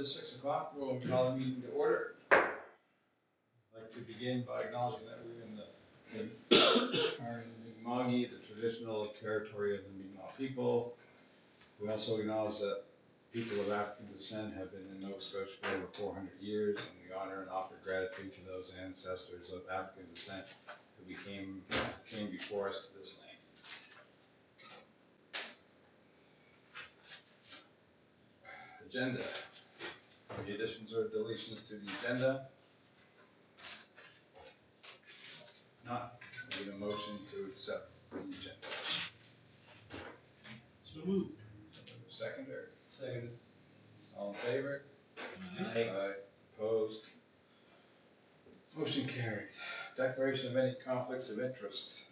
is 6 o'clock. We'll call the meeting to order. I'd like to begin by acknowledging that we're in the Mi'kmaq, the traditional territory of the Mi'kmaq people. We also acknowledge that people of African descent have been in Nova Scotia for over 400 years, and we honor and offer gratitude to those ancestors of African descent who came before us to this land. Agenda. Any additions or deletions to the agenda? Not. I need a motion to accept the agenda. So moved. Seconder. Seconded. All in favor? Aye. Aye. Opposed? Motion carried. Declaration of any conflicts of interest?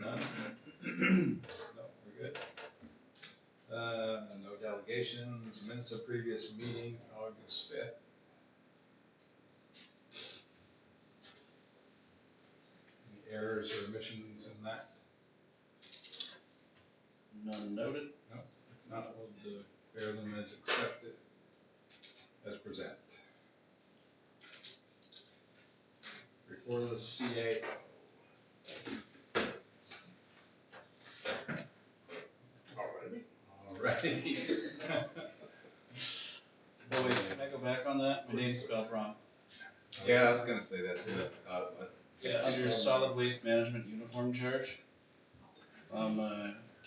None? No, we're good. No delegations. Minutes of previous meeting, August 5th. Any errors or omissions in that? None noted. No. If not, we'll declare them as accepted, as presented. Report of the CAO. Alrighty. Oh wait, can I go back on that? My name's spelled wrong. Yeah, I was going to say that too. Yeah, under solid waste management uniform charge.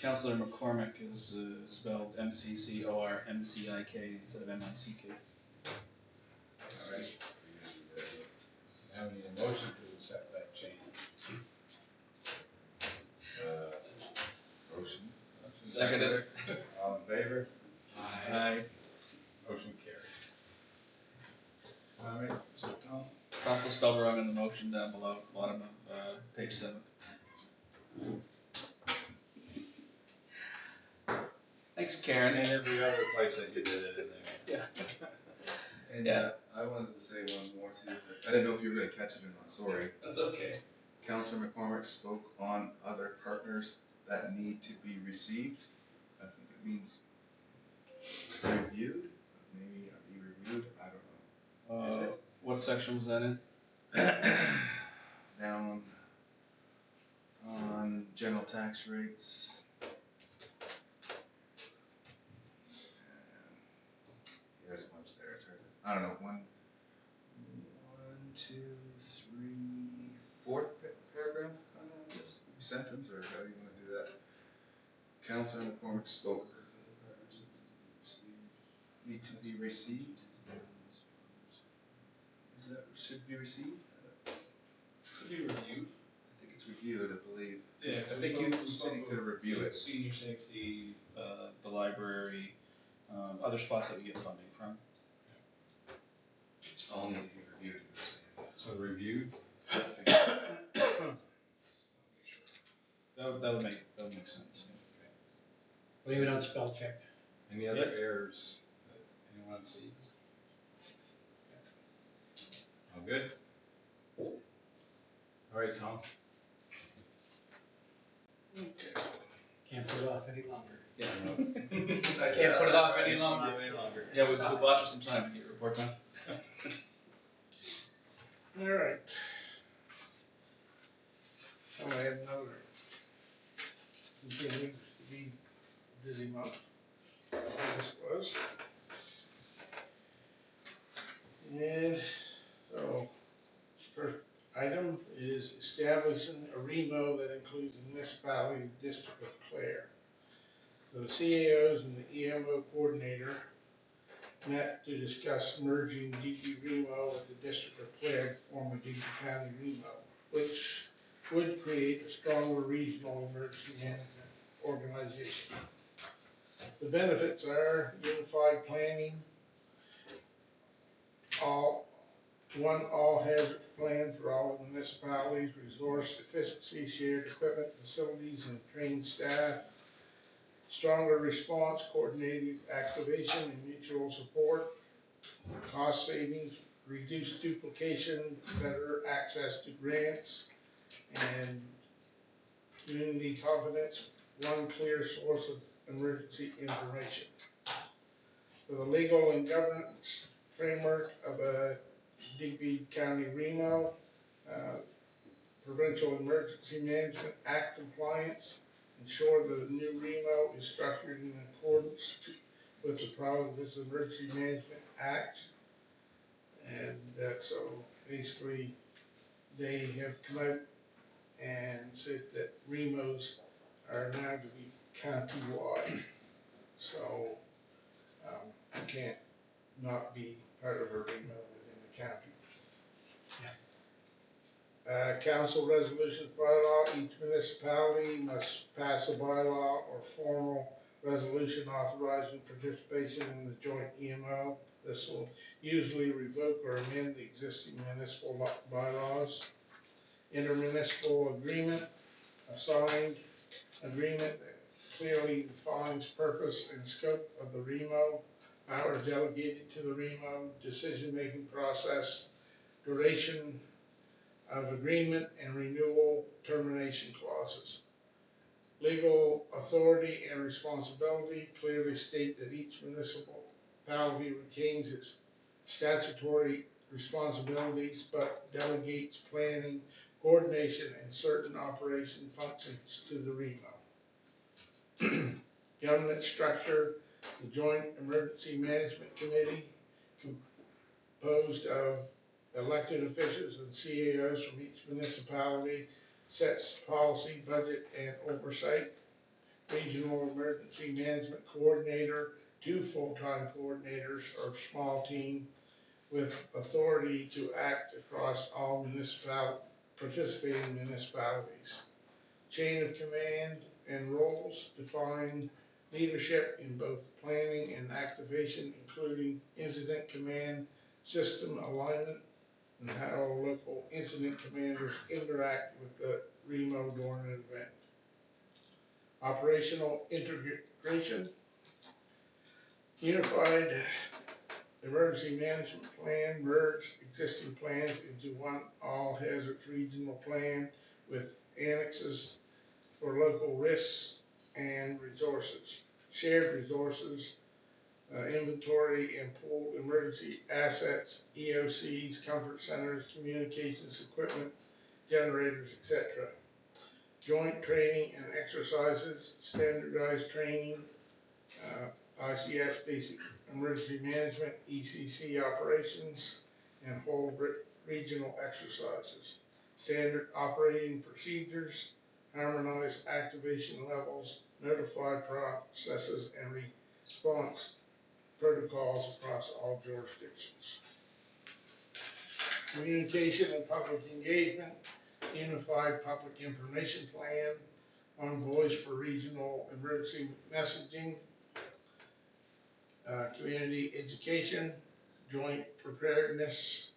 Councillor McCormick is spelled McCormcik instead of MICK. Alright. Now we need a motion to accept that change. Motion. Seconded. All in favor? Aye. Motion carried. Alright, so Tom. It's also spelled wrong in the motion down below, bottom of page 7. Thanks, Karen. And every other place that you did it in there. Yeah. And Yeah. I wanted to say one more too. I didn't know if you were going to catch it or not. Sorry. That's okay. Councillor McCormick spoke on other partners that need to be received. I think it means reviewed. Maybe be reviewed. I don't know. Is it? What section was that in? Down on general tax rates. There's a bunch there. It's hard to, I don't know. One, two, three, fourth paragraph. Just sentence, or how do you want to do that? Councillor McCormick spoke. Need to be received. Is that should be received? Should be reviewed. I think it's reviewed, I believe. Yeah, I think you said you could review it. Senior safety, the library, other spots that we get funding from. All need to be reviewed. So reviewed? That would make sense. Yeah. Leave it on spell check. Any other errors that anyone sees? All good? Alright, Tom. Okay. Can't put it off any longer. Yeah. I can't put it off any longer. Yeah, we bought you some time to get your report done. Alright. I had another continues to be a busy month. This was. And so first item is establishing a REMO that includes the municipality and district of Clare. So the CAOs and the EMO coordinator met to discuss merging DG REMO with the district of Clare to form a DG County REMO, which would create a stronger regional emergency management organization. The benefits are unified planning, all hazard plan for all municipalities, resource efficiency, shared equipment, facilities, and trained staff, stronger response, coordinated activation, and mutual support, cost savings, reduced duplication, better access to grants, and community confidence, one clear source of emergency information. for the legal and governance framework of a DP County Remo, Provincial Emergency Management Act compliance, ensure that the new Remo is structured in accordance with the province's Emergency Management Act. And so basically they have come out and said that Remos are now to be county-wide. So you can't not be part of a Remo within the county. Council resolutions bylaw, each municipality must pass a bylaw or formal resolution authorizing participation in the joint EMO. This will usually revoke or amend the existing municipal bylaws. Intermunicipal agreement, a signed agreement that clearly defines purpose and scope of the REMO, powers delegated to the REMO, decision-making process, duration of agreement, and renewal termination clauses. Legal authority and responsibility clearly state that each municipality retains its statutory responsibilities but delegates planning, coordination, and certain operation functions to the REMO. Government structure, the Joint Emergency Management Committee, composed of elected officials and CAOs from each municipality, sets policy, budget, and oversight. Regional Emergency Management Coordinator, 2 full-time coordinators or small team with authority to act across all participating municipalities. Chain of command and roles define leadership in both planning and activation, including incident command, system alignment, and how local incident commanders interact with the REMO during an event. Operational integration, unified emergency management plan, merge existing plans into one all-hazards regional plan with annexes for local risks and resources, shared resources, inventory and pooled emergency assets, EOCs, comfort centers, communications equipment, generators, etc. Joint training and exercises, standardized training, ICS basic emergency management, ECC operations, and whole regional exercises. Standard operating procedures, harmonized activation levels, notified processes, and response protocols across all jurisdictions. Communication and public engagement, unified public information plan, one voice for regional emergency messaging, community education, joint preparedness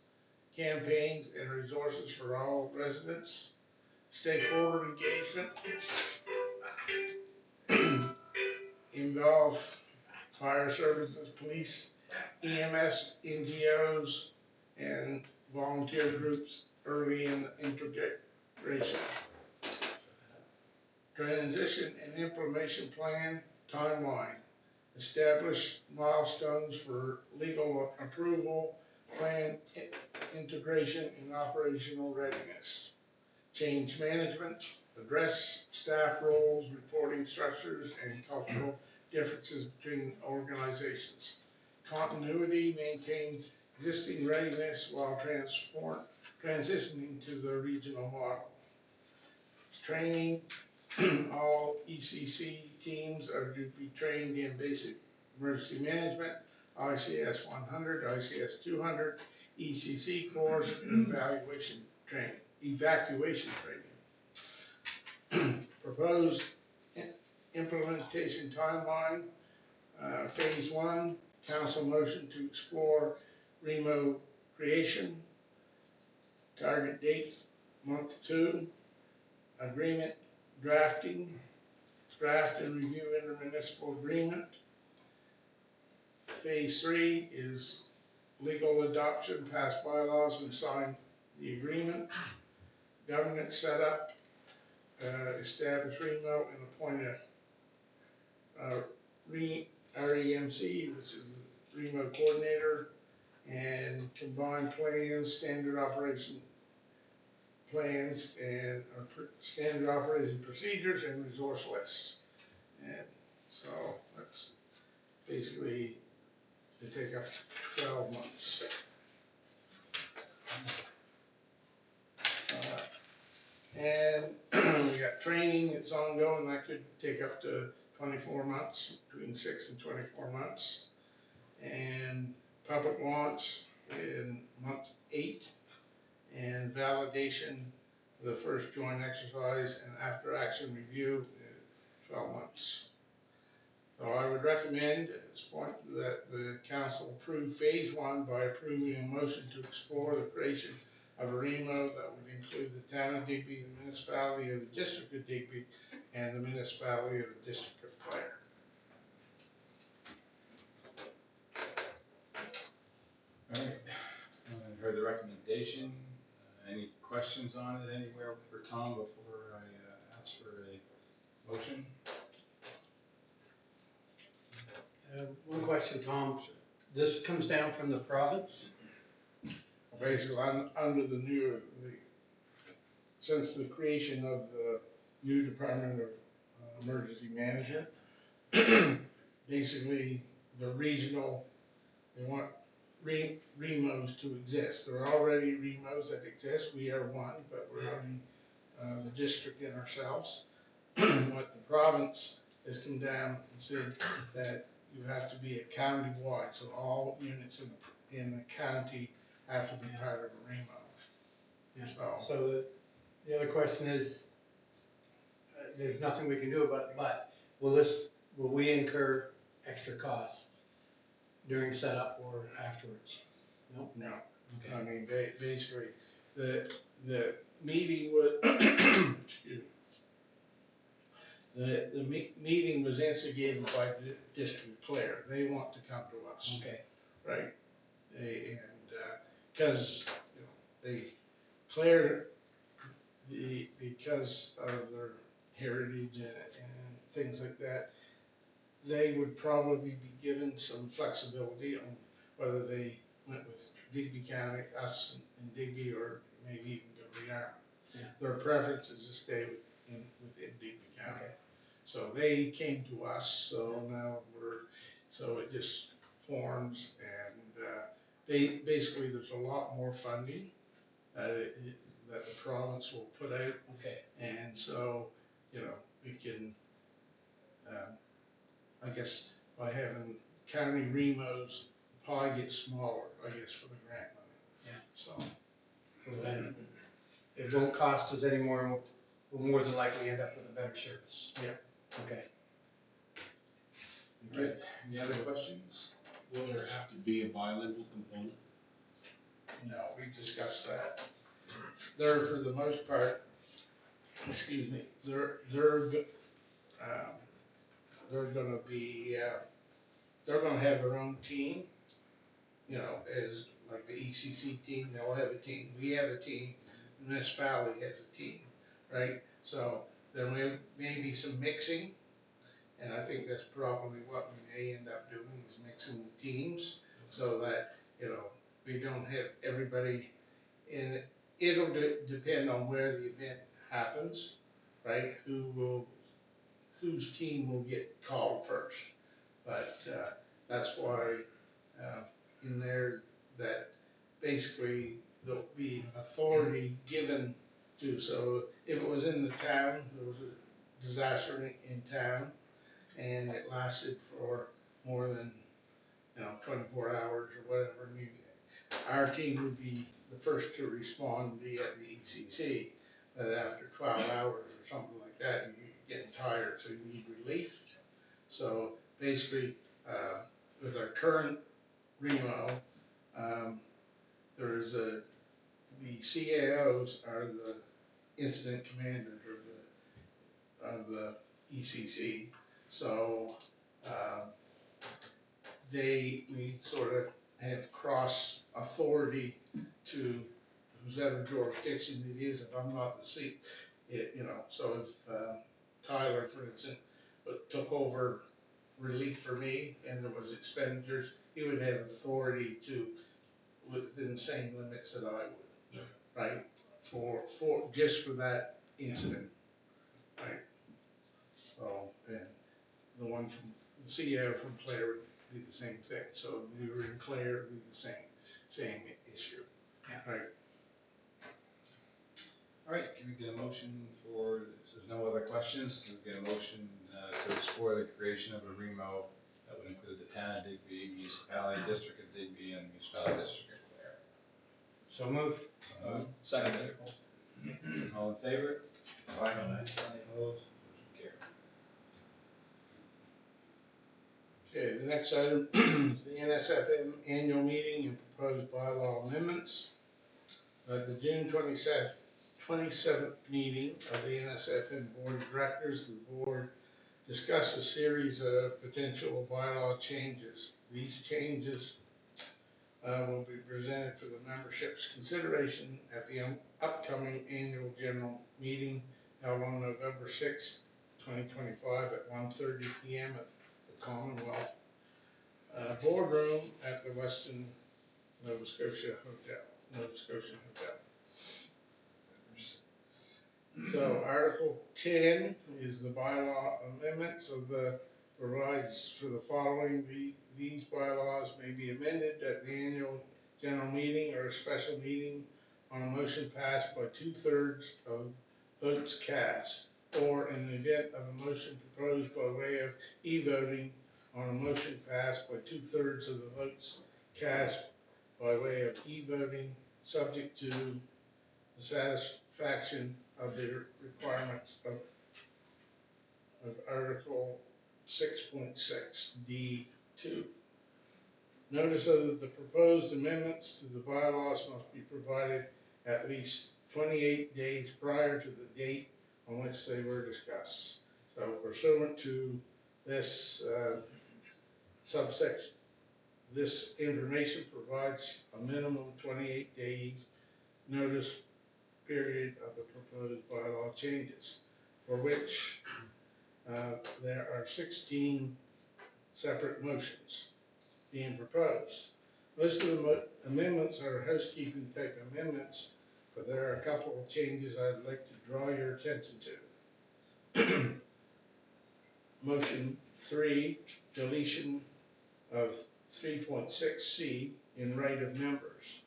campaigns and resources for all residents, stakeholder engagement, involve fire services, police, EMS, NGOs, and volunteer groups early in the integration. Transition and implementation plan timeline. Establish milestones for legal approval, plan integration, and operational readiness. Change management. Address staff roles, reporting structures, and cultural differences between organizations. Continuity, maintain existing readiness while transitioning to the regional model. Training, all ECC teams are to be trained in basic emergency management, ICS 100, ICS 200, ECC course, and evacuation training. Proposed implementation timeline, phase 1, council motion to explore REMO creation, target date, month 2, agreement drafting, draft and review intermunicipal agreement. Phase 3 is legal adoption, pass bylaws, and sign the agreement. Governance setup, establish REMO and appoint a REMC, which is the remo coordinator, and combined plans, standard operation plans, and standard operating procedures and resource lists. And so that's basically to take up 12 months. And we got training, it's ongoing, that could take up to 24 months, between 6 and 24 months. And public launch in month 8, and validation for the first joint exercise and after action review in 12 months. So I would recommend at this point that the council approve phase 1 by approving a motion to explore the creation of a REMO that would include the town of Digby, the municipality of the district of Digby, and the municipality of the district of Clare. All right, I heard the recommendation. Any questions on it anywhere for Tom before I ask for a motion? One question, Tom. This comes down from the province? Basically, under the new, since the creation of the new Department of Emergency Management, basically the regional, they want REMOs to exist. There are already REMOs that exist. We are one, but we're only the district and ourselves. What the province has come down and said that you have to be a county-wide, so all units in the county have to be part of a REMO. Yeah. So The other question is, there's nothing we can do about it, but will we incur extra costs during setup or afterwards? No? no. Okay. I mean, basically, the meeting was, excuse me. The meeting was instigated by the District of Clare. They want to come to us. Okay. Right? Because Clare, because of their heritage and things like that, they would probably be given some flexibility on whether they went with Digby County, us and Digby, or maybe even go rearm. Yeah. Their preference is to stay within Digby County. Okay. So they came to us, so now so it just forms, and basically there's a lot more funding that the province will put out. Okay. And so, we can, I guess, by having county REMOs, the pie gets smaller, I guess, for the grant money. Yeah. So then it won't cost us any more, we'll more than likely end up with a better service. Yeah. Okay. Right. Any other questions? Will there have to be a bilingual component? No, we discussed that. They're, for the most part, excuse me, they're gonna be, they're gonna have their own team, as like the ECC team, they'll have a team, we have a team, the municipality has a team, right? So there may be some mixing, and I think that's probably what we may end up doing, is mixing the teams, so that, we don't have everybody in. It'll depend on where the event happens, right? Whose team will get called first. But that's why in there that basically there'll be authority given to. So if it was in the town, there was a disaster in town, and it lasted for more than 24 hours or whatever, our team would be the first to respond via the ECC, but after 12 hours or something like that, you're getting tired, so you need relief. So basically, with our current REMO, the CAOs are the incident commanders of the ECC. So we sort of have cross authority to whoever jurisdiction it is. If I'm not the seat, so if Tyler, for instance, took over relief for me and there was expenditures, he would have authority to, within the same limits that I would, right? Just for that incident, right? So, and the one from, the CEO from Claire would be the same thing, so if we were in Claire, it would be the same issue, Yeah. right? All right, can we get a motion for, if there's no other questions, can we get a motion to explore the creation of a REMO that would include the town of Digby, municipality district of Digby, and municipality district of Clare? So moved. Second. All in favor? Aye. Opposed? Motion carried. Okay, the next item is the NSFM annual meeting and proposed bylaw amendments. At the June 27th meeting of the NSFM Board of Directors, the board discussed a series of potential bylaw changes. These changes will be presented for the membership's consideration at the upcoming annual general meeting held on November 6, 2025 at 1:30 p.m. at the Commonwealth Boardroom at the Westin Nova Scotia Hotel. So Article 10 is the bylaw amendment, so provides for the following: these bylaws may be amended at the annual general meeting or a special meeting on a motion passed by 2/3 of votes cast, or in the event of a motion proposed by way of e-voting on a motion passed by 2/3 of the votes cast by way of e-voting, subject to the satisfaction of the requirements of Article 6.6 D2. Notice of the proposed amendments to the bylaws must be provided at least 28 days prior to the date on which they were discussed. So pursuant to this subsection, this information provides a minimum 28 days notice period of the proposed bylaw changes, for which there are 16 separate motions being proposed. Most of the amendments are housekeeping type amendments, but there are a couple of changes I'd like to draw your attention to. Motion 3, deletion of 3.6C in right of members.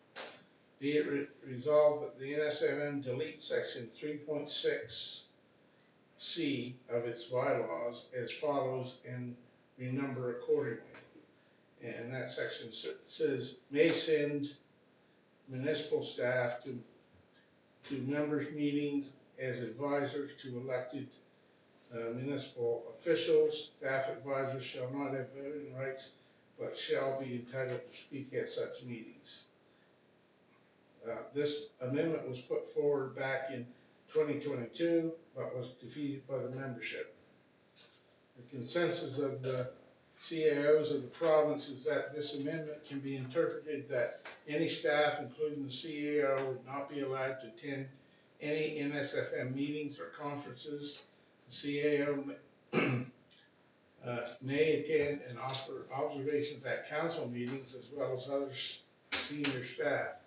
Be it resolved that the NSFM delete section 3.6C of its bylaws as follows and renumber accordingly. And that section says, may send municipal staff to members' meetings as advisors to elected municipal officials. Staff advisors shall not have voting rights, but shall be entitled to speak at such meetings. This amendment was put forward back in 2022, but was defeated by the membership. The consensus of the CAOs of the province is that this amendment can be interpreted that any staff, including the CAO, would not be allowed to attend any NSFM meetings or conferences. The CAO may attend and offer observations at council meetings as well as other senior staff.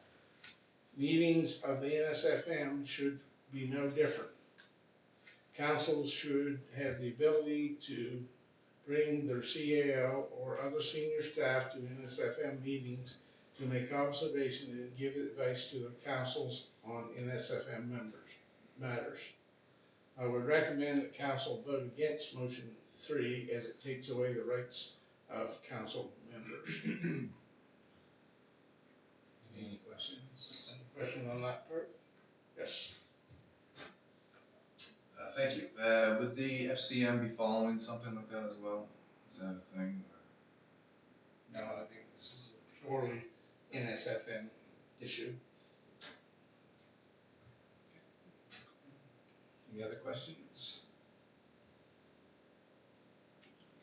Meetings of the NSFM should be no different. Councils should have the ability to bring their CAO or other senior staff to NSFM meetings to make observations and give advice to the councils on NSFM matters. I would recommend that council vote against motion 3 as it takes away the rights of council members. Any questions? Any question on that part? Yes. Thank you. Would the FCM be following something like that as well? Is that a thing? No, I think this is a purely NSFM issue. Any other questions?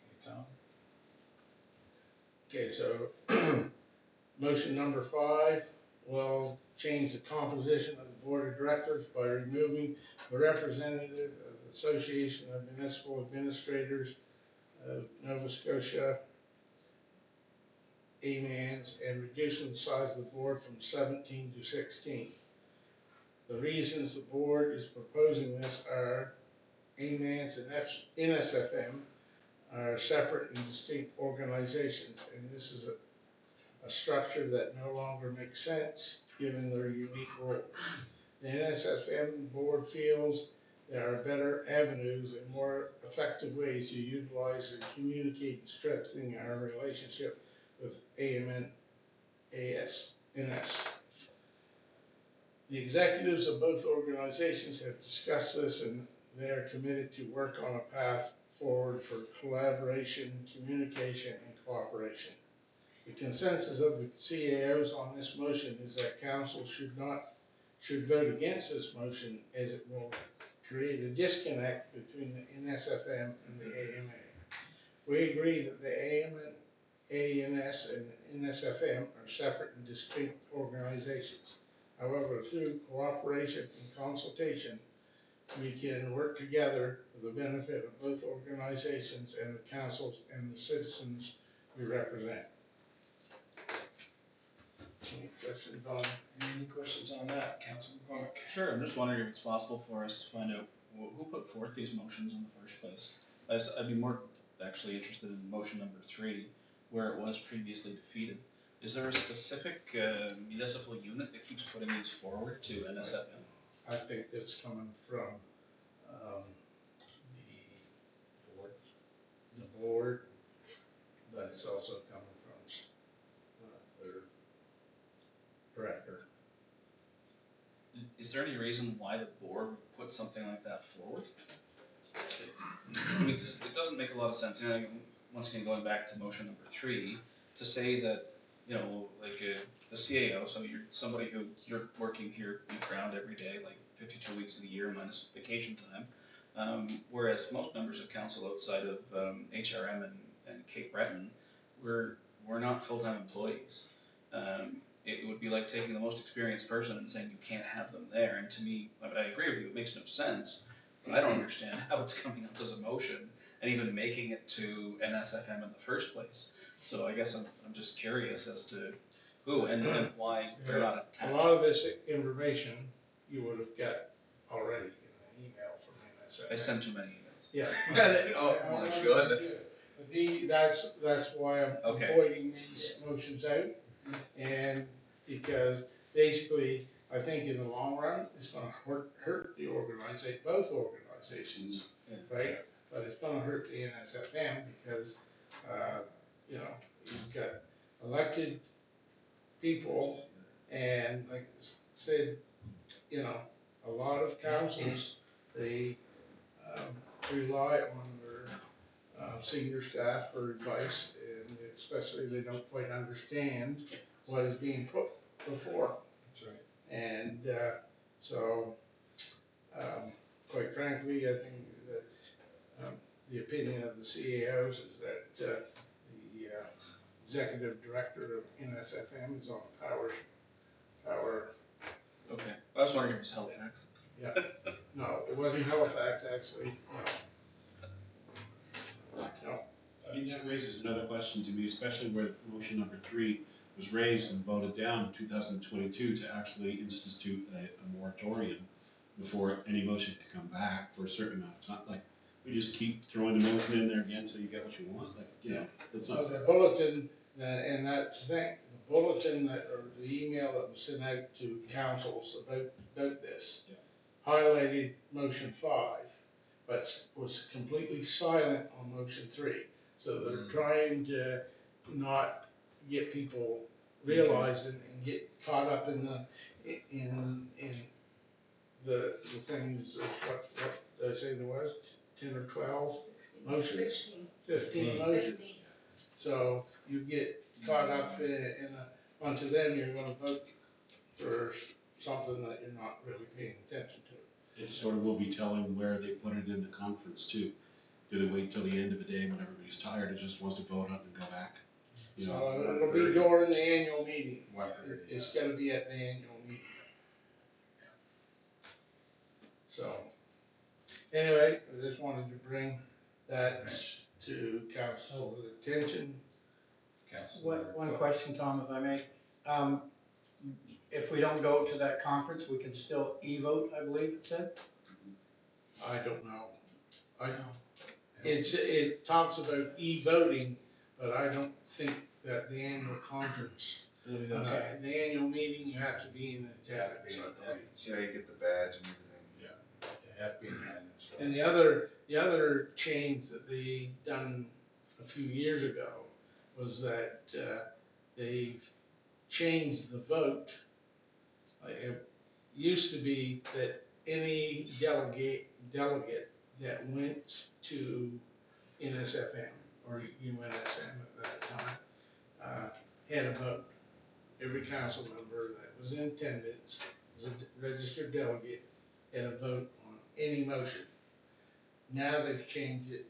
Okay, Tom? Okay, so motion number 5 will change the composition of the board of directors by removing the representative of the Association of Municipal Administrators of Nova Scotia AMANs and reducing the size of the board from 17 to 16. The reasons the board is proposing this are AMANs and NSFM are separate and distinct organizations, and this is a structure that no longer makes sense given their unique roles. The NSFM board feels there are better avenues and more effective ways to utilize and communicate and strengthening our relationship with AMN, NS. The executives of both organizations have discussed this, and they are committed to work on a path forward for collaboration, communication, and cooperation. The consensus of the CAOs on this motion is that council should vote against this motion, as it will create a disconnect between the NSFM and the AMA. We agree that the ANS and NSFM are separate and distinct organizations. However, through cooperation and consultation, we can work together for the benefit of both organizations and the councils and the citizens we represent. Any questions on that, Councilor McCormick? Sure, I'm just wondering if it's possible for us to find out who put forth these motions in the first place. I'd be more actually interested in motion number 3, where it was previously defeated. Is there a specific municipal unit that keeps putting these forward to NSFM? I think that's coming from the board, but it's also coming from their director. Is there any reason why the board would put something like that forward? I mean, it doesn't make a lot of sense. You know, once again, going back to motion number 3, to say that, you know, like the CAO, so you're somebody who you're working here year-round every day, like 52 weeks of the year minus vacation time, whereas most members of council outside of HRM and Cape Breton, we're not full-time employees. It would be like taking the most experienced person and saying you can't have them there. And to me, I agree with you, it makes no sense. But I don't understand how it's coming up as a motion and even making it to NSFM in the first place. So I guess I'm just curious as to who and why they're not attached. A lot of this information you would have got already in an email from NSFM. I sent too many emails. Yeah. Oh, that's good. That's why I'm pointing these motions out, and because basically I think in the long run it's going to hurt the both organizations, right? But it's going to hurt the NSFM because you know, you've got elected people, and like I said, you know, a lot of councils, they rely on their senior staff for advice, and especially they don't quite understand what is being put before them. That's right. And so, quite frankly, I think that the opinion of the CAOs is that the executive director of NSFM is on power. Okay. I was wondering if it was Halifax. Yeah. No, it wasn't Halifax, actually. No. I mean, that raises another question to me, especially where motion number 3 was raised and voted down in 2022 to actually institute a moratorium before any motion could come back for a certain amount of time. Like, we just keep throwing the motion in there again until you get what you want. Like, you know, that's not. The bulletin, and that's the thing, the bulletin or the email that was sent out to councils about this highlighted motion 5, but was completely silent on motion 3. So they're trying to not get people realizing and get caught up in the things of what did I say there was? 10 or 12 motions? 15 motions. So you get caught up in a bunch of them, you're going to vote for something that you're not really paying attention to. It sort of will be telling where they put it in the conference too. Do they wait till the end of the day when everybody's tired and just wants to vote up and go back? You know, it'll be during the annual meeting. It's going to be at the annual meeting. So, anyway, I just wanted to bring that to council's attention. council. One question, Tom, if I may. If we don't go to that conference, we can still e-vote, I believe it said? I don't know. It talks about e-voting, but I don't think that the annual conference, Okay. the annual meeting, you have to be in attendance. Yeah, you get the badge and everything. They have been attendance. And the other change that they done a few years ago was that, they've changed the vote. It used to be that any delegate that went to NSFM or UNSM at that time, had a vote. Every council member that was in attendance, was a registered delegate, had a vote on any motion. Now they've changed it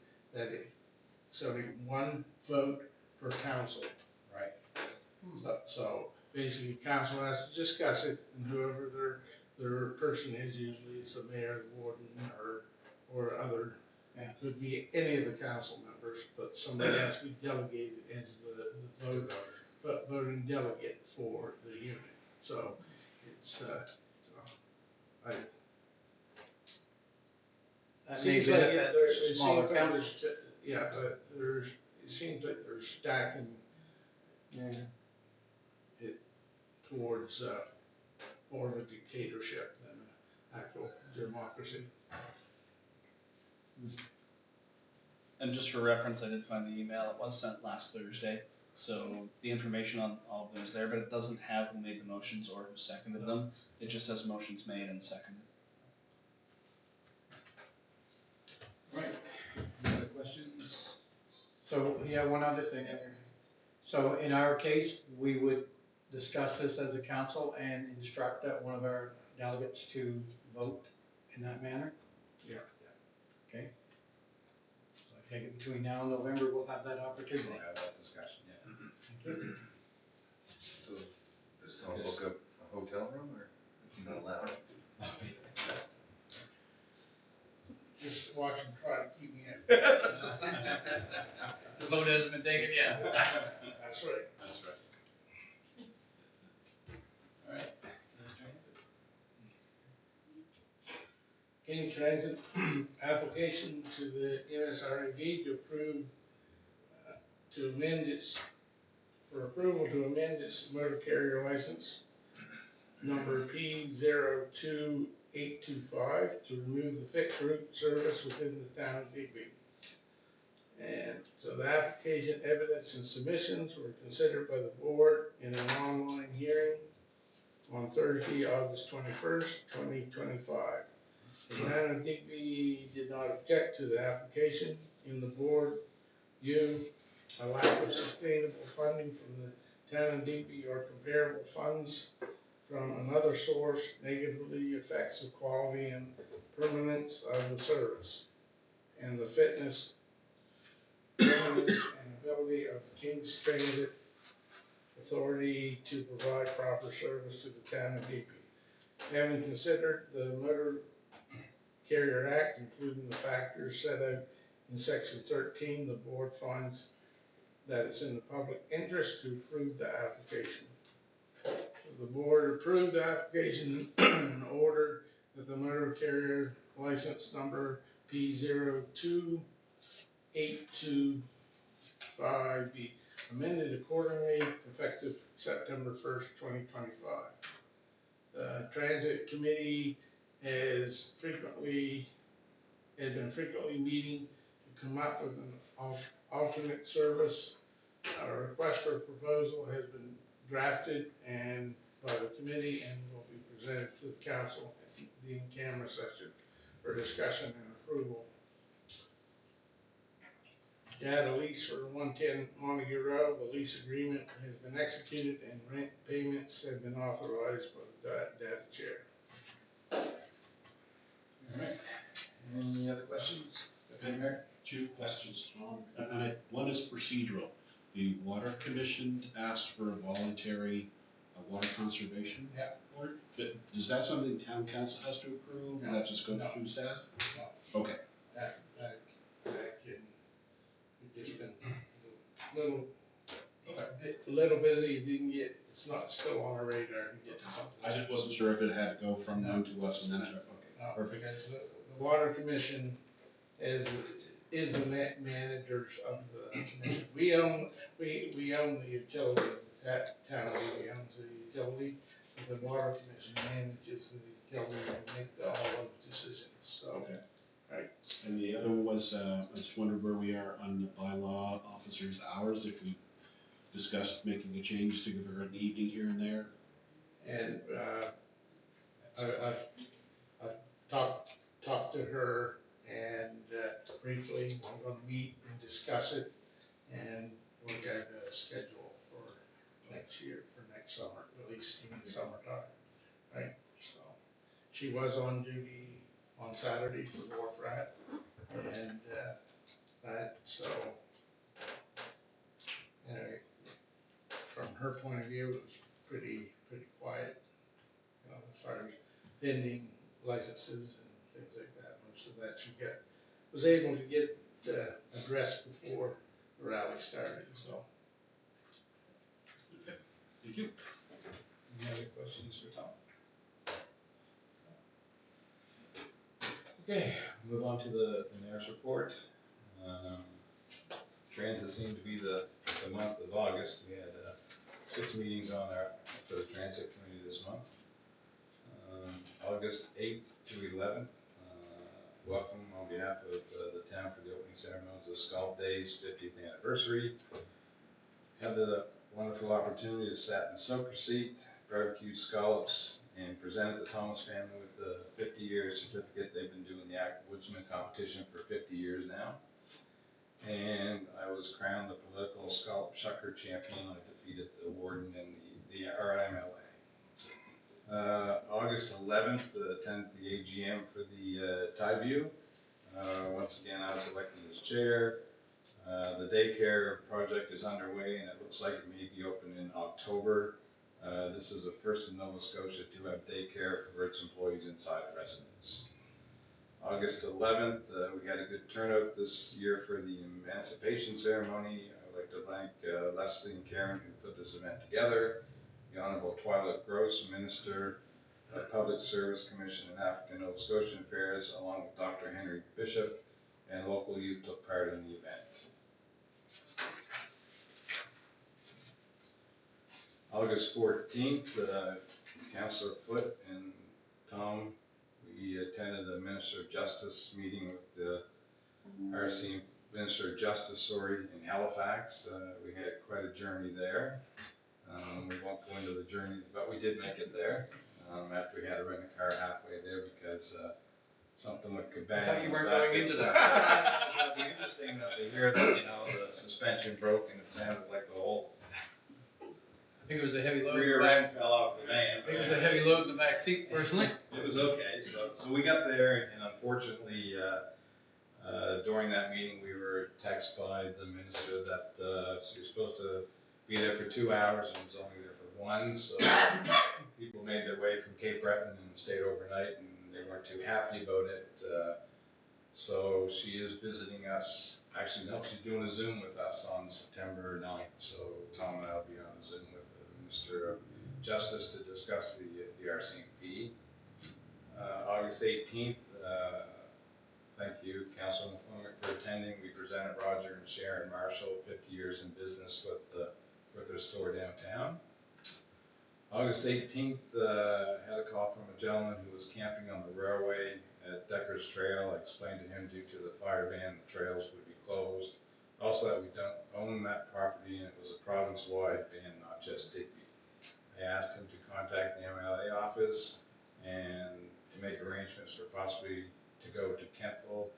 so that one vote per council. Right. So basically, council has to discuss it, and whoever their person is, usually it's the mayor, the warden, or other, could be any of the council members, but somebody has to be delegated as the voting delegate for the unit. So it's, That may seems like benefit smaller councils. yeah, but it seems like they're stacking it towards, more of a dictatorship than an actual democracy. And just for reference, I did find the email, it was sent last Thursday, so the information on all of them is there, but it doesn't have who made the motions or who seconded them, it just says motions made and seconded. Right. Any other questions? So, one other thing. So in our case, we would discuss this as a council and instruct one of our delegates to vote in that manner? Yeah. Okay. So I take it between now and November, we'll have that opportunity. We'll have that discussion, yeah. So, does Tom book up a hotel room, or it's not allowed? Just watch them try to keep me in. The vote hasn't been taken yet. That's right. That's right. All right. King Transit application to the NSRAD to approve, for approval to amend its motor carrier license number P02825 to remove the fixed route service within the town of Digby. And so the application, evidence, and submissions were considered by the board in an online hearing on Thursday, August 21st, 2025. The town of Digby did not object to the application. In the board view, a lack of sustainable funding from the town of Digby or comparable funds from another source negatively affects the quality and permanence of the service and the fitness, permanence, and ability of King's Transit Authority to provide proper service to the town of Digby. Having considered the Motor Carrier Act, including the factors set out in section 13, the board finds that it's in the public interest to approve the application. The board approved the application and ordered that the motor carrier license number P02825 be amended accordingly, effective September 1st, 2025. The Transit Committee has been frequently meeting to come up with an alternate service. A request for proposal has been drafted and by the committee and will be presented to the council at the in-camera session for discussion and approval. Data lease for 110 Montague Road, the lease agreement has been executed and rent payments have been authorized by the data chair. All right. Any other questions? Okay. Two questions, Tom. One is procedural. The Water Commission asked for a voluntary water conservation board. Is that something town council has to approve, or that just goes through staff? No. Okay. That can, it's just been a little a little busy, didn't get, it's not still on our radar to get to something. I just wasn't sure if it had to go from them to us and then, okay, No, perfect. because the water commission is the managers of the commission. We own the utility of the town, we own the utility. The water commission manages the utility and make all those decisions, so. Okay. Right. And the other one was, I just wondered where we are on the bylaw officer's hours, if we discussed making a change to give her an evening here and there. And, I've talked to her and, briefly, I'm gonna meet and discuss it and work out a schedule for next year, for next summer, at least in the summertime, right? So, she was on duty on Saturday for Wharf Rat, and, so, anyway, from her point of view, it was pretty quiet, you know, as far as vending licenses and things like that. Most of that she was able to get addressed before the rally started, so. Okay, thank you. Any other questions for Tom? Okay, move on to the mayor's report. Transit seemed to be the month of August. We had 6 meetings for the transit committee this month. August 8th to 11th, welcome on behalf of the town for the opening ceremonies of Scalp Day's 50th anniversary. Had the wonderful opportunity to sit in the soaker seat, barbecue scallops, and presented the Thomas family with the 50-year certificate. They've been doing the Active Woodsman competition for 50 years now. And I was crowned the political scallop shucker champion. I defeated the warden in the RMLA. August 11th, attended the AGM for the Tie View. Once again, I was elected as chair. The daycare project is underway, and it looks like it may be open in October. This is the first in Nova Scotia to have daycare for its employees inside a residence. August 11th, we had a good turnout this year for the emancipation ceremony. I'd like to thank Leslie and Karen who put this event together, the Honorable Twyla Gross, Minister of Public Service Commission and African Nova Scotian Affairs, along with Dr. Henry Bishop, and local youth took part in the event. August 14th, Councillor Foote and Tom, we attended the Minister of Justice meeting with the RC Minister of Justice, in Halifax. We had quite a journey there. We won't go into the journey, but we did make it there after we had to rent a car halfway there because something with kabang. I thought you weren't going into that. It'll be interesting that they hear that, the suspension broke and it sounded like the whole I think it was a heavy load. rear end fell off the van. I think it was a heavy load in the back seat, personally. It was okay. So we got there, and unfortunately, during that meeting, we were texted by the minister that she was supposed to be there for 2 hours and was only there for 1. So people made their way from Cape Breton and stayed overnight, and they weren't too happy about it. So she is visiting us. Actually, no, she's doing a Zoom with us on September 9th. So Tom and I will be on a Zoom with the Minister of Justice to discuss the RCMP. August 18th, thank you, Councilor McCormick, for attending. We presented Roger and Sharon Marshall 50 years in business with their store downtown. August 18th, had a call from a gentleman who was camping on the railway at Decker's Trail. I explained to him due to the fire ban, the trails would be closed. Also that we don't own that property and it was a province-wide ban, not just Digby. I asked him to contact the MLA office and to make arrangements for possibly to go to Kentville,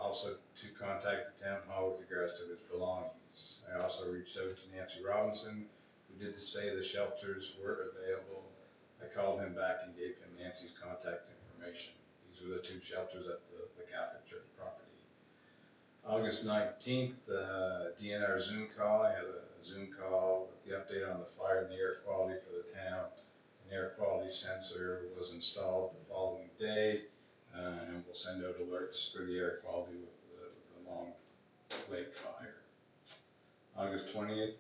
also to contact the town hall with regards to his belongings. I also reached out to Nancy Robinson, who did say the shelters were available. I called him back and gave him Nancy's contact information. These were the 2 shelters at the Catholic Church property. August 19th, DNR Zoom call. I had a Zoom call with the update on the fire and the air quality for the town. An air quality sensor was installed the following day, and we'll send out alerts for the air quality with the Long Lake fire. August 20th,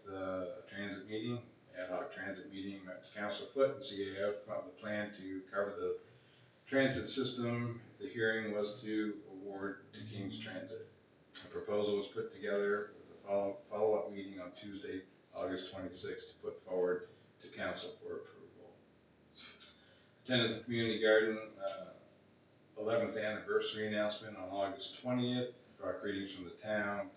transit meeting, ad hoc transit meeting, met with Councilor Foot and CAO about the plan to cover the transit system. The hearing was to award to King's Transit. A proposal was put together with a follow-up meeting on Tuesday, August 26th to put forward to council for approval. Attended the community garden 11th anniversary announcement on August 20th. Brought greetings from the town.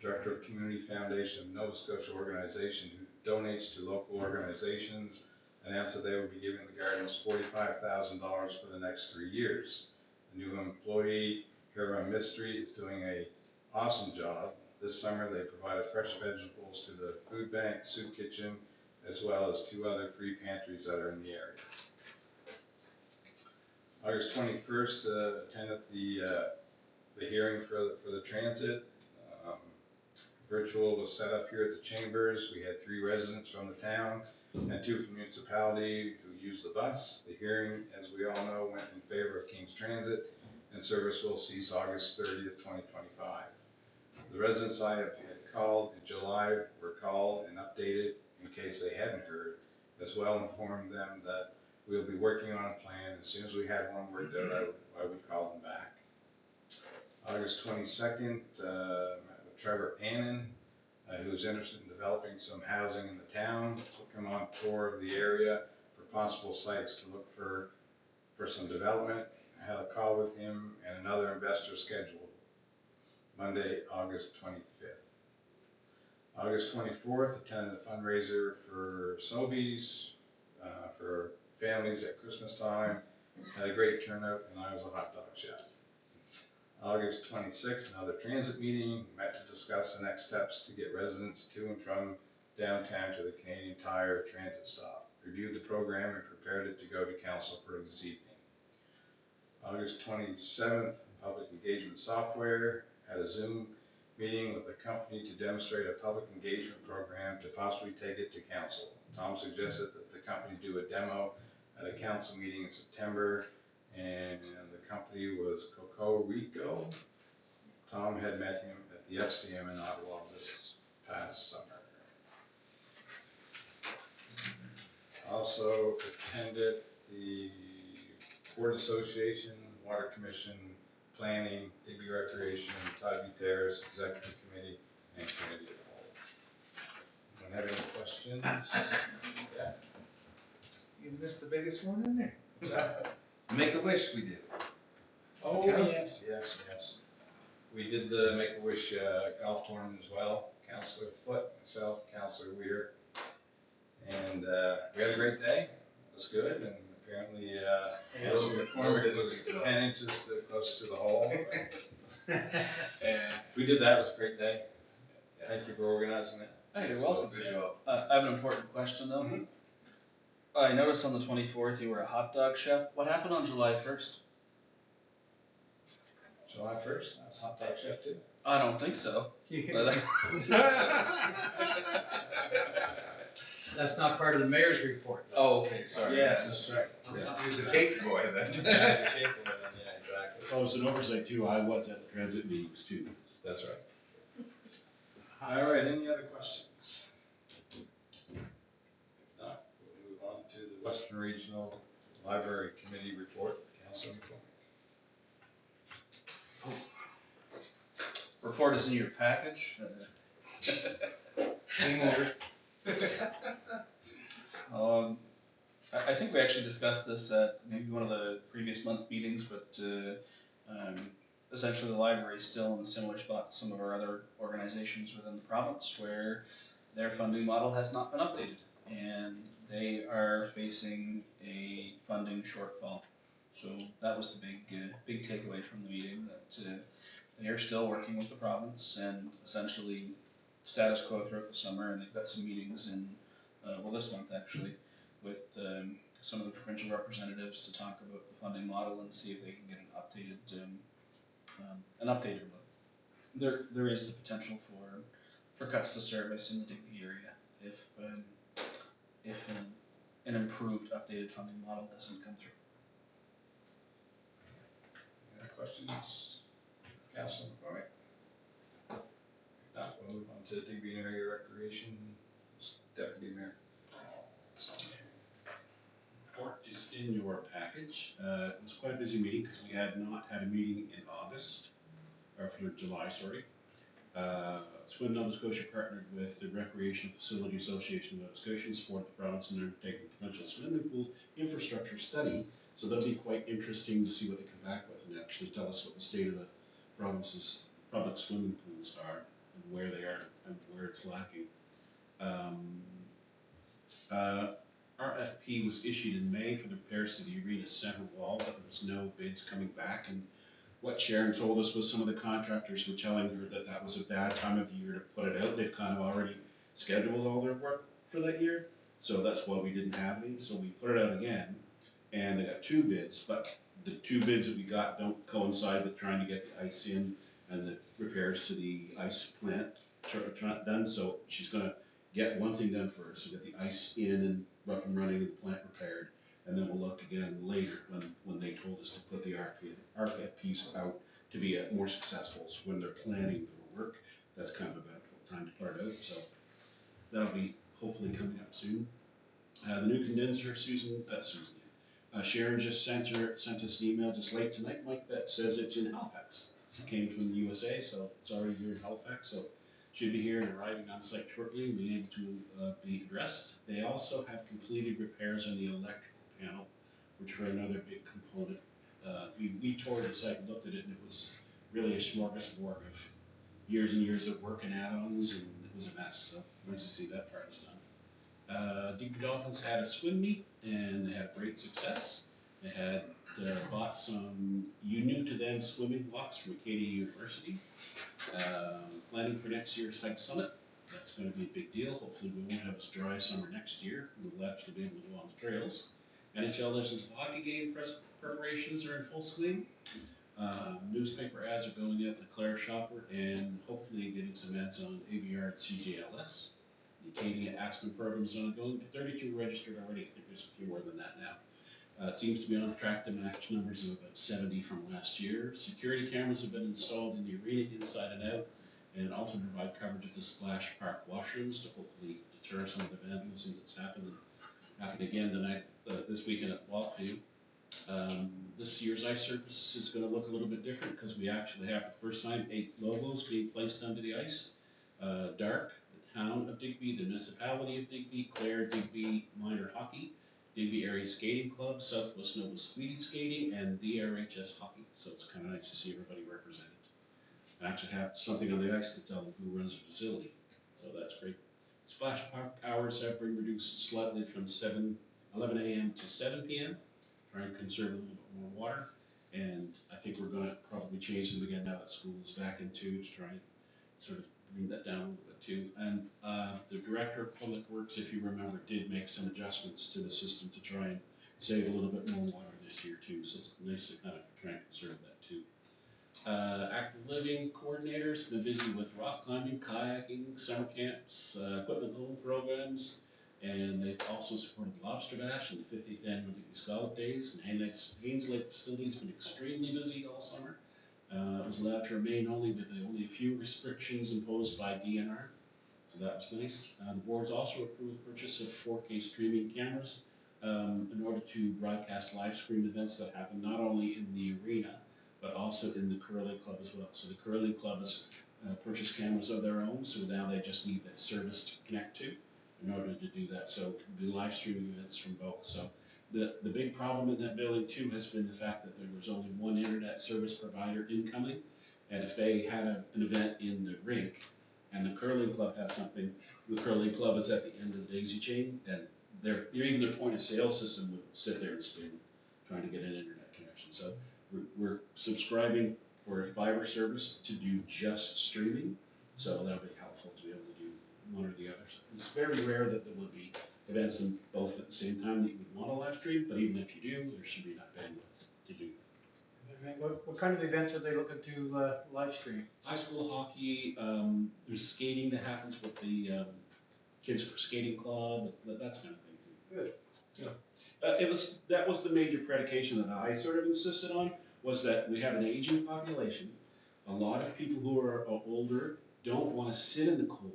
The Director of Community Foundation of Nova Scotia organization who donates to local organizations announced that they will be giving the gardens $45,000 for the next 3 years. The new employee here on Mystery is doing an awesome job. This summer they provided fresh vegetables to the food bank, soup kitchen, as well as 2 other free pantries that are in the area. August 21st, attended the hearing for the transit. Virtual was set up here at the chambers. We had 3 residents from the town and 2 from the municipality who used the bus. The hearing, as we all know, went in favor of King's Transit, and service will cease August 30th, 2025. The residents I had called in July were called and updated in case they hadn't heard, as well informed them that we'll be working on a plan. As soon as we had one worked out, I would call them back. August 22nd, met with Trevor Annan, who was interested in developing some housing in the town. Took him on tour of the area for possible sites to look for some development. I had a call with him and another investor scheduled Monday, August 25th. August 24th, attended a fundraiser for Sobeys, for families at Christmas time. Had a great turnout, and I was a hot dog chef. August 26th, another transit meeting, met to discuss the next steps to get residents to and from downtown to the Canadian Tire transit stop. Reviewed the program and prepared it to go to council for this evening. August 27th, public engagement software, had a Zoom meeting with the company to demonstrate a public engagement program to possibly take it to council. Tom suggested that the company do a demo at a council meeting in September, and the company was Coco Rico. Tom had met him at the FCM in Ottawa this past summer. Also attended the Port Association, Water Commission, Planning, Digby Recreation, Todd Terrace, Executive Committee, and Committee of the Whole. Anyone have any questions? Yeah. You missed the biggest one in there. Make-A-Wish we did. Oh, Okay. yes. We did the Make-A-Wish golf tournament as well. Councilor Foot, myself, Councilor Weir. And we had a great day. It was good. And apparently, Councilor McCormick was 10 inches close to the hole. And we did that. It was a great day. Thank you for organizing that. Hey, you're welcome. Good job. I have an important question though. Mhm. I noticed on the 24th you were a hot dog chef. What happened on July 1st? July 1st, I was hot dog chef too. I don't think so. That's not part of the mayor's report. Oh, okay, sorry. Yes, that's right. He was the cake boy then. Yeah, exactly. Oh, it's an oversight too. I was at the transit meetings too. That's right. All right, any other questions? If not, we'll move on to the Western Regional Library Committee report. Councilor McCormick. Report is in your package. I think we actually discussed this at maybe one of the previous month's meetings, but essentially the library is still in a similar spot to some of our other organizations within the province where their funding model has not been updated and they are facing a funding shortfall. So that was the big takeaway from the meeting, that they are still working with the province and essentially status quo throughout the summer, and they've got some meetings in, this month actually, with some of the provincial representatives to talk about the funding model and see if they can get an updated one. There is the potential for cuts to service in the Digby area if an improved, updated funding model doesn't come through. Any other questions? Councilor McCormick? We'll move on to Digby Area Recreation Deputy Mayor. Report is in your package. It was quite a busy meeting because we had not had a meeting in August, or for July, sorry. Swim Nova Scotia partnered with the Recreation Facility Association of Nova Scotia to support the province in undertaking a provincial swimming pool infrastructure study. So that'll be quite interesting to see what they come back with and actually tell us what the state of the province's public swimming pools are and where they are and where it's lacking. RFP was issued in May for the repairs to the arena center wall, but there was no bids coming back. And what Sharon told us was some of the contractors were telling her that that was a bad time of year to put it out. They've kind of already scheduled all their work for that year, so that's why we didn't have any. So we put it out again, and they got 2 bids, but the 2 bids that we got don't coincide with trying to get the ice in and the repairs to the ice plant done. So she's going to get one thing done first, so get the ice in and up and running and the plant repaired. And then we'll look again later when they told us to put the RFPs out to be more successful. So when they're planning their work, that's kind of a time to put it out. So that'll be hopefully coming up soon. The new condenser, Sharon just sent us an email just late tonight, Mike, that says it's in Halifax. It came from the USA, so it's already here in Halifax. So should be here and arriving on site shortly and being able to be addressed. They also have completed repairs on the electrical panel, which were another big component. We toured the site and looked at it, and it was really a smorgasbord of years and years of work and add-ons, and it was a mess. So nice to see that part was done. Digby Dolphins had a swim meet, and they had great success. They had bought some new to them swimming blocks from Acadia University. Planning for next year's hike summit. That's going to be a big deal. Hopefully we won't have as dry summer next year. We'll actually be able to go on the trails. NHL versus hockey game preparations are in full swing. Newspaper ads are going out to Claire Shopper and hopefully getting some ads on AVR and CJLS. The Acadia Axman program is ongoing. 32 registered already. I think there's a few more than that now. It seems to be on track to match numbers of about 70 from last year. Security cameras have been installed in the arena inside and out, and also provide coverage of the Splash Park washrooms to hopefully deter some of the vandalism that's happened again tonight, this weekend at Walkview. This year's ice surface is going to look a little bit different because we actually have for the first time 8 logos being placed under the ice. Dark, the town of Digby, the municipality of Digby, Clare, Digby Minor Hockey, Digby Area Skating Club, Southwest Nova Squeedy Skating, and DRHS Hockey. So it's kind of nice to see everybody represented. I actually have something on the ice to tell them who runs the facility. So that's great. Splash Park hours have been reduced slightly from 11 a.m. to 7 p.m. Trying to conserve a little bit more water. And I think we're going to probably change them again now that school's back in too, to try and sort of bring that down a little bit too. And the Director of Public Works, if you remember, did make some adjustments to the system to try and save a little bit more water this year too. So it's nice to kind of try and conserve that too. Active Living coordinators been busy with rock climbing, kayaking, summer camps, equipment loan programs, and they've also supported the Lobster Bash and the 50th Annual Digby Scallop Days. And Haynes Lake facility has been extremely busy all summer. It was allowed to remain only with only a few restrictions imposed by DNR, so that was nice. The board's also approved purchase of 4K streaming cameras in order to broadcast live stream events that happen not only in the arena, but also in the curling club as well. So the curling club has purchased cameras of their own, so now they just need that service to connect to in order to do that. So we'll do live streaming events from both. So the big problem in that building too has been the fact that there was only one internet service provider incoming, and if they had an event in the rink and the curling club has something, the curling club is at the end of the daisy chain, and even their point of sale system would sit there and spin trying to get an internet connection. So we're subscribing for a fiber service to do just streaming, so that'll be helpful to be able to do one or the other. It's very rare that there will be events in both at the same time that you would want to live stream, but even if you do, there should be enough bandwidth to do. What kind of events are they looking to live stream? High school hockey, there's skating that happens with the kids for skating club, that kind of thing too. Good. Yeah. That was the major predication that I sort of insisted on, was that we have an aging population, a lot of people who are older don't wanna sit in the cold,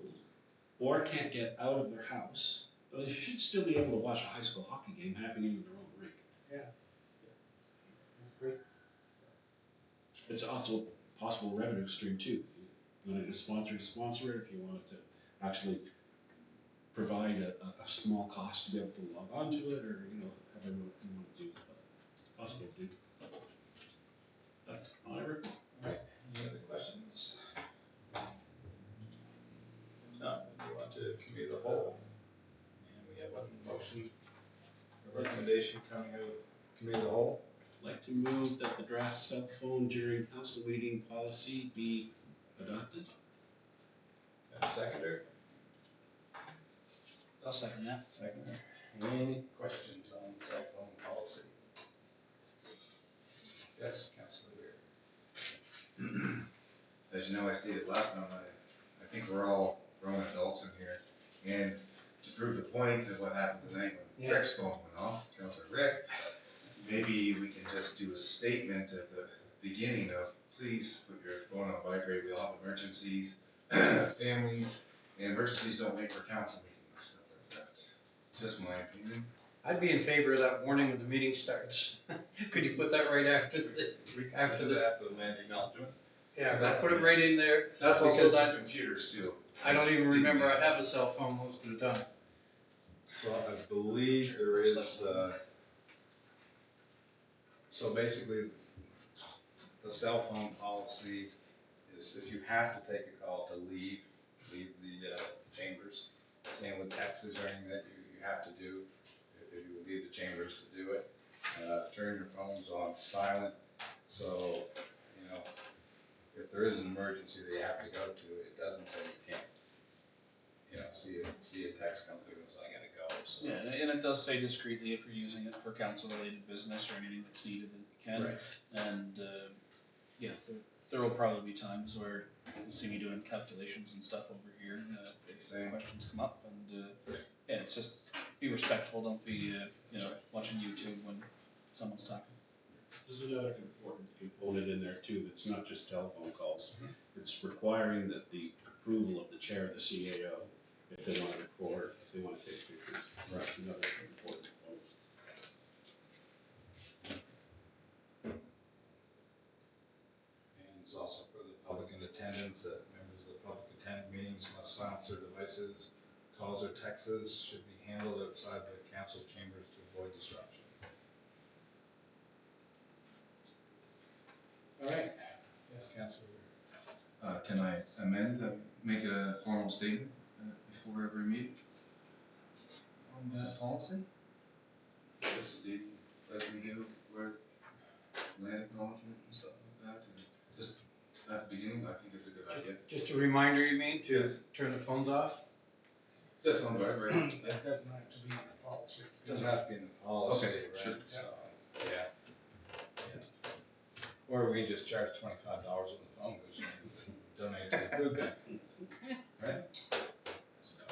or can't get out of their house, well, they should still be able to watch a high school hockey game happening in their own rink. Yeah. Great. It's also a possible revenue stream too. If you wanted to sponsor it, if you wanted to actually provide a small cost to be able to log on to it, or, however you want to do it, but possible to do. That's my report. Alright, any other questions? If not, we'll move on to committee of the whole. And we have one motion, a recommendation coming out of committee of the whole. I'd like to move that the draft cell phone during council meeting policy be adopted. And a seconder? I'll second that. Seconder. Any questions on cell phone policy? Yes, Councilor Weir. As you know, I stated last time, I think we're all grown adults in here, and to prove the point of what happened tonight when Yeah. Rick's phone went off, Councilor Rick, maybe we can just do a statement at the beginning of, please put your phone on vibrate, we all have emergencies, families, and emergencies don't wait for council meetings, stuff like that. Just my opinion. I'd be in favor of that warning when the meeting starts. Could you put that right after the, After the land acknowledgement. yeah, That's- put it right in there. That's Because also I- for computers too. I don't even remember I have a cell phone most of the time. So I believe there is, so basically, the cell phone policy is if you have to take a call to leave the chambers. Same with taxes or anything that you have to do, if you leave the chambers to do it. Turn your phones on silent, so, if there is an emergency that you have to go to, it doesn't say you can't. See a text come through and say, I gotta go, so. Yeah, and it does say discreetly if you're using it for council-related business or anything that's needed that you can. Right. And, yeah, there will probably be times where you'll see me doing calculations and stuff over here, Same. questions come up, and, yeah, it's just, be respectful, don't be, watching YouTube when someone's talking. There's another important component in there too, that's not just telephone calls. It's requiring that the approval of the chair of the CAO, if they want to record, if they want to take pictures. That's another important component. And it's also for the public in attendance, that members of the public attend meetings must silence their devices. Calls or texts should be handled outside the council chambers to avoid disruption. All right. Yes, Councilor. Can I make a formal statement before every meeting on that policy? Just stating that we do where land acknowledgement and stuff like that, and just at the beginning, I think it's a good idea. Just a reminder, you mean, to Yes. turn the phones off? Just on vibrate. That doesn't have to be in the policy. Doesn't have to be in the policy, Okay, right? sure. So, yeah. Or we can just charge $25 on the phone, because you donate to the food bank. Right? So,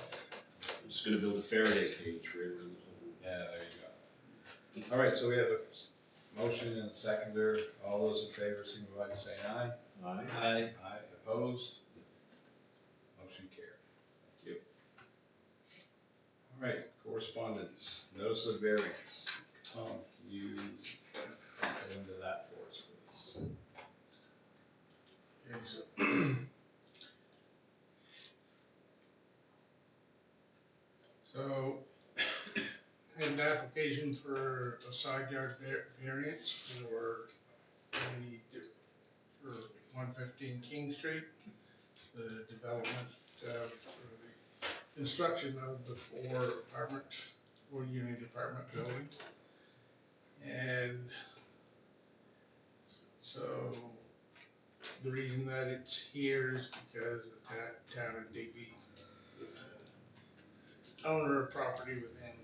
I'm just gonna build a Faraday cage right around the whole. yeah, there you go. All right, so we have a motion and a seconder. All those in favor, signify by saying aye. Aye. Aye, opposed? Motion carried. Thank you. All right, correspondence, notice of variance. Tom, can you go into that for us, please? Okay, so, I had an application for a side yard variance for for 115 King Street. The development, for the construction of the four unit apartment building. And so, the reason that it's here is because the town of Digby is an owner of property within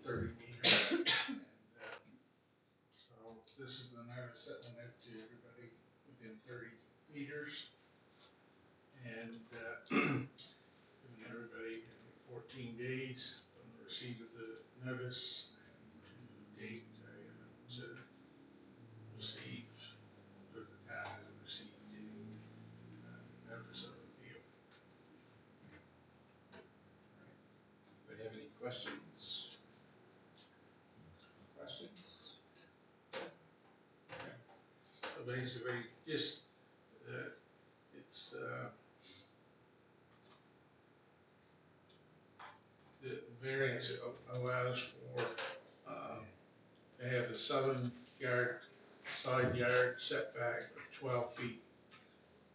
30 meters. And, so this is the notice that went out to everybody within 30 meters. And, giving everybody 14 days from the receipt of the notice and to the date to receive, or the town has received a notice of appeal. So basically, just, it's, the variance allows for, to have the southern side yard setback of 12 feet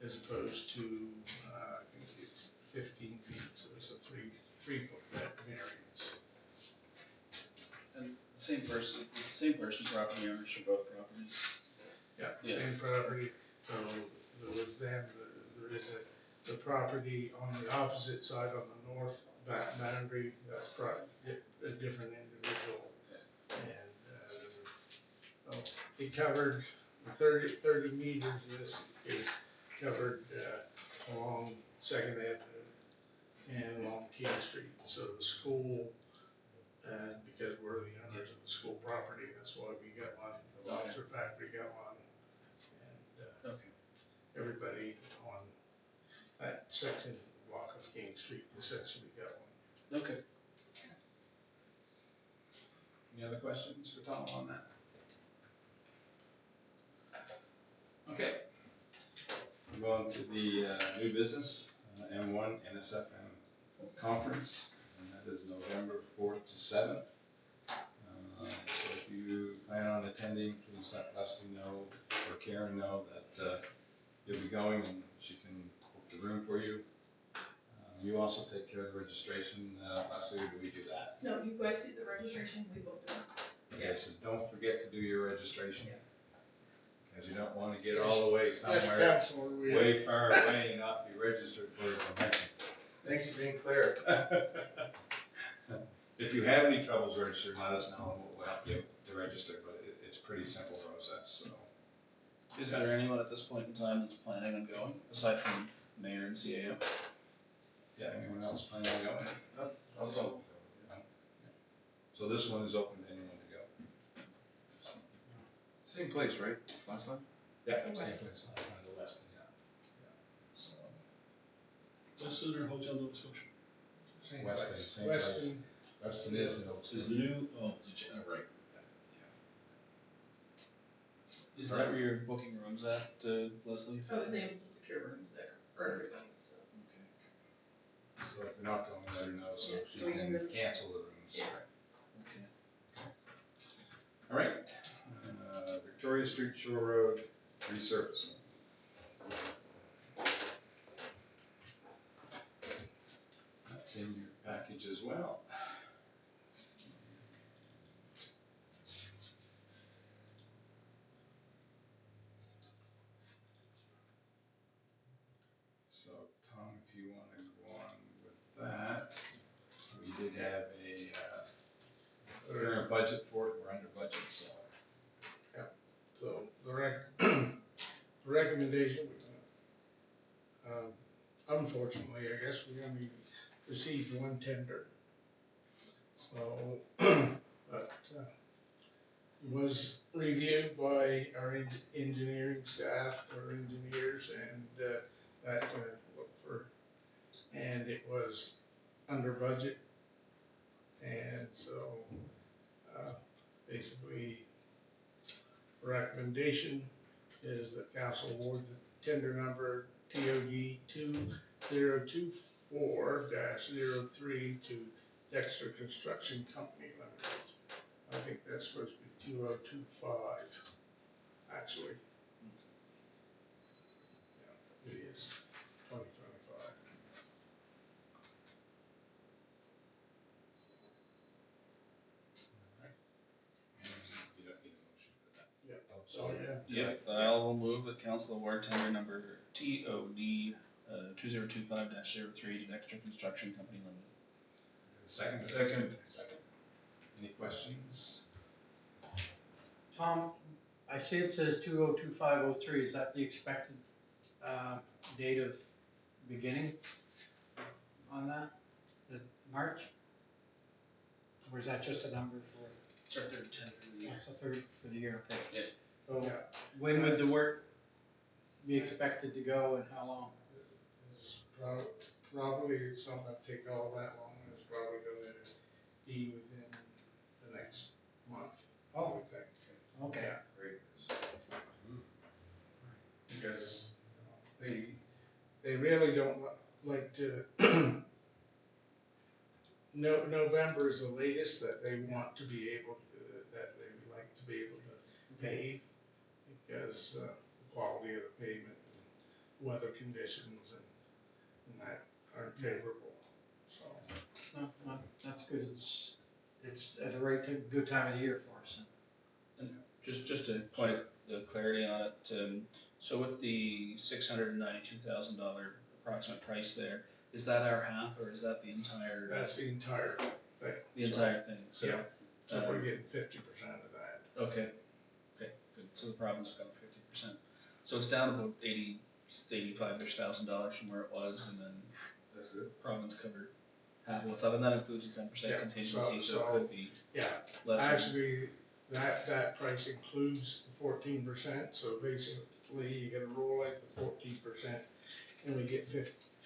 as opposed to, I think it's 15 feet, so it's a 3 foot variance. And same person, property owners for both properties. Yeah, Yeah. same property, so there was then, there is the property on the opposite side on the north boundary, that's a different individual. And, so it covered the 30 meters of this is covered, along Second Avenue and along King Street. So the school, because we're the owners of the school property, that's why we got one, the lobster factory got one. And, Okay. everybody on that section block of King Street essentially got one. Okay. Any other questions for Tom on that? Okay. Move on to the new business, M1 NSFM conference, and that is November 4th to 7th. So if you plan on attending, please let Leslie know or Karen know that you'll be going, and she can book the room for you. You also take care of the registration, Leslie, or do we do that? No, you guys do the registration, we booked it. Okay, so don't forget to do your registration. Yeah. Because you don't want to get all the way Yes, somewhere Counselor, way far away and not be registered for a convention. Thanks for being clear. If you have any troubles registering, let us know and we'll help you to register, but it's a pretty simple process, so. Is there anyone at this point in time that's planning on going, aside from mayor and CAO? Yeah, anyone else planning on going? I'll go. So this one is open to anyone to go. Same place, right? Last time? Yeah, The same West. place last time, the Weston, yeah. So, Weston or Hotel Nova Scotia? Same Weston, place. same place. Weston, Weston is in Oak Is the new, did you, right. Is that where you're booking rooms at, Leslie? I was able to secure rooms there for everything, so. So if you're not going, let her know so Yeah, she so we can can- cancel the rooms. Yeah. Okay. All right, Victoria Street Shore Road resurfacing. That's in your package as well. So Tom, if you want to go on with that, we did have we're in a budget for it, we're under budget, so. so the recommendation, unfortunately, I guess we only received one tender. So, but, it was reviewed by our engineering staff, our engineers, and, that, looked for, and it was under budget. And so, basically, recommendation is that council award the tender number TOD 2024-03 to Dexter Construction Company Limited. I think that's supposed to be 2025, actually. Yeah, it is 2025. You don't need a motion for that. Yeah. Oh, yeah. Yep, I'll move that council award tender number TOD 2025-03 to Dexter Construction Company Limited. Second. Second. Any questions? Tom, I see it says 2025-03, is that the expected, date of beginning on that? The March? Or is that just a number for, It's our third tender of the year. that's the third for the year, okay? Yeah. So, Yeah. when would the work be expected to go and how long? It's probably, it's not gonna take all that long, it's probably gonna be within the next month, I Oh, would think. okay. Yeah. Great. really don't like to, November is the latest that they want to be able to, that they would like to be able to pave, because, the quality of the pavement and weather conditions and that aren't favorable, so. No, that's good, it's at the right, good time of the year for us. And just to point the clarity on it, so with the $692,000 approximate price there, is that our half or is that the entire? That's the entire thing. The entire thing, so. Yeah, so we're getting 50% of that. Okay, good, so the province will cover 50%. So it's down about $85,000 from where it was, and then That's good. province covered half of what's up, and that includes the 10% Yeah, contingency, so so- it could be Yeah, less. actually, that price includes the 14%, so basically you gotta roll out the 14%, and we get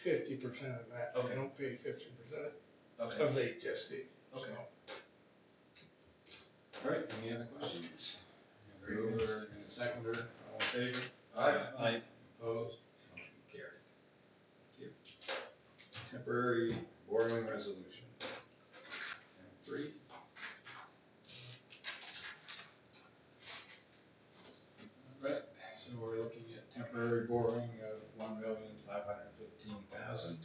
50% of that. Okay. We don't pay 50% Okay, of the HSD. Okay. All right, any other questions? Mover and a seconder, all in favor? Aye. Opposed? Motion carried. Thank you. Temporary borrowing resolution. Item 3. All right, so we're looking at temporary borrowing of $1,515,000.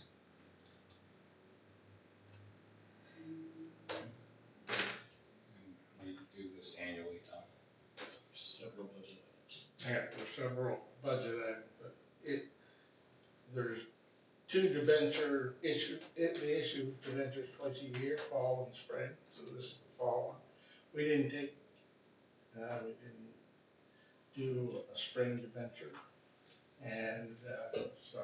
We do this annually, Tom. several budget items. Yeah, there's several budget items, but there's two debenture they issue debentures twice a year, fall and spring, so this is the fall one. We didn't do a spring debenture, and, so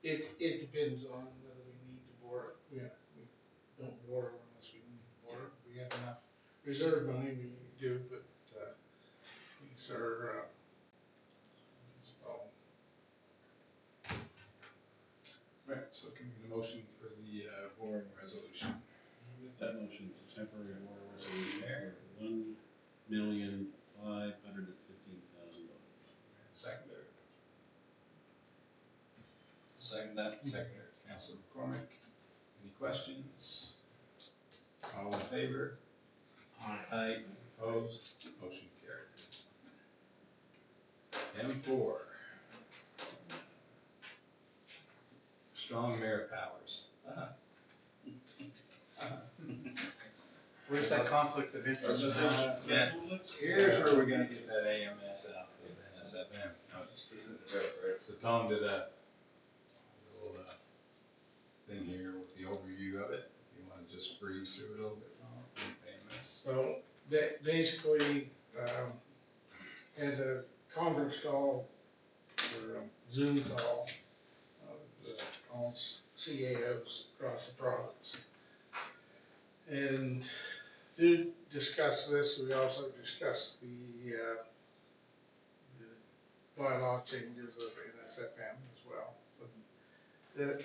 it depends on whether we need to borrow. We don't borrow unless we need to borrow. If we have enough reserve money, we do, but, these are, so. Right, so can we get a motion for the borrowing resolution? Make that motion for temporary water resolution for $1,515,000. Seconder. Second that. Seconder, Councilor McCormick. Any questions? All in favor? Aye. Opposed? Motion carried. M4. Strong mayor powers. Where's that conflict of interest? Yeah. Here's where we're gonna get that AMS out of NSFM. This is the joke, right? So Tom did a little thing here with the overview of it. If you wanna just breeze through it a little bit, Tom, AMS. So, basically, had a conference call, or a Zoom call, of all CAOs across the province. And to discuss this, we also discussed the bylaw changes of NSFM as well. But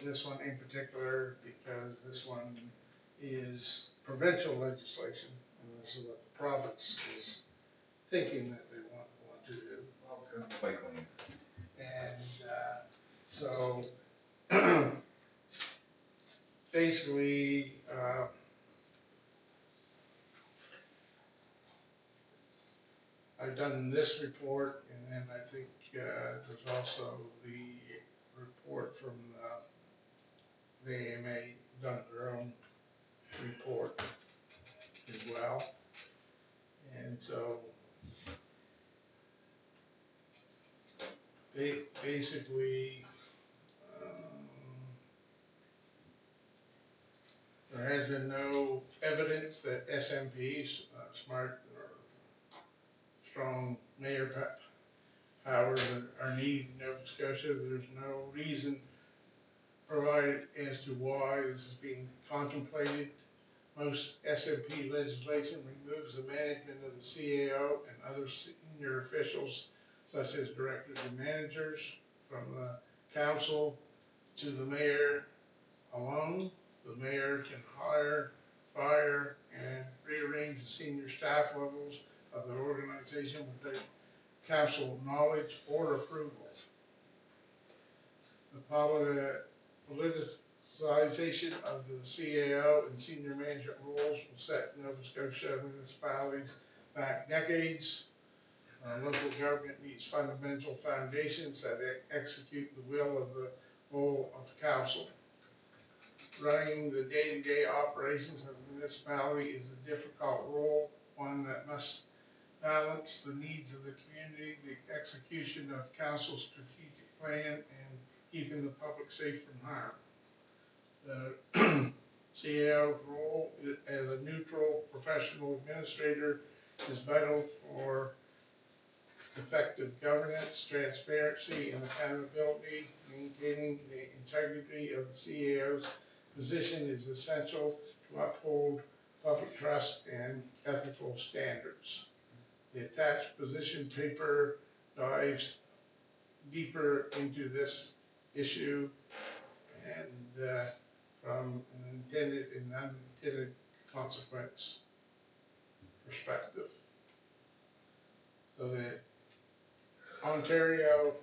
this one in particular, because this one is provincial legislation, and this is what the province is thinking that they want to do. Well, because of the bike lane. And, so, basically, I've done this report, and then I think, there's also the report from, the AMA, done their own report as well. And so, basically, there has been no evidence that SMPs, smart or strong mayor powers are needed in Nova Scotia. There's no reason provided as to why this is being contemplated. Most SMP legislation removes the management of the CAO and other senior officials, such as directors and managers, from the council to the mayor alone. The mayor can hire, fire, and rearrange the senior staff levels of the organization without council knowledge or approval. The politicization of the CAO and senior management roles will set Nova Scotia municipalities back decades. Local government needs fundamental foundations that execute the will of the whole of council. Running the day-to-day operations of a municipality is a difficult role, one that must balance the needs of the community, the execution of council's strategic plan, and keeping the public safe from harm. The CAO's role as a neutral professional administrator is vital for effective governance, transparency, and accountability. Maintaining the integrity of the CAO's position is essential to uphold public trust and ethical standards. The attached position paper dives deeper into this issue and from an intended and unintended consequence perspective. So that Ontario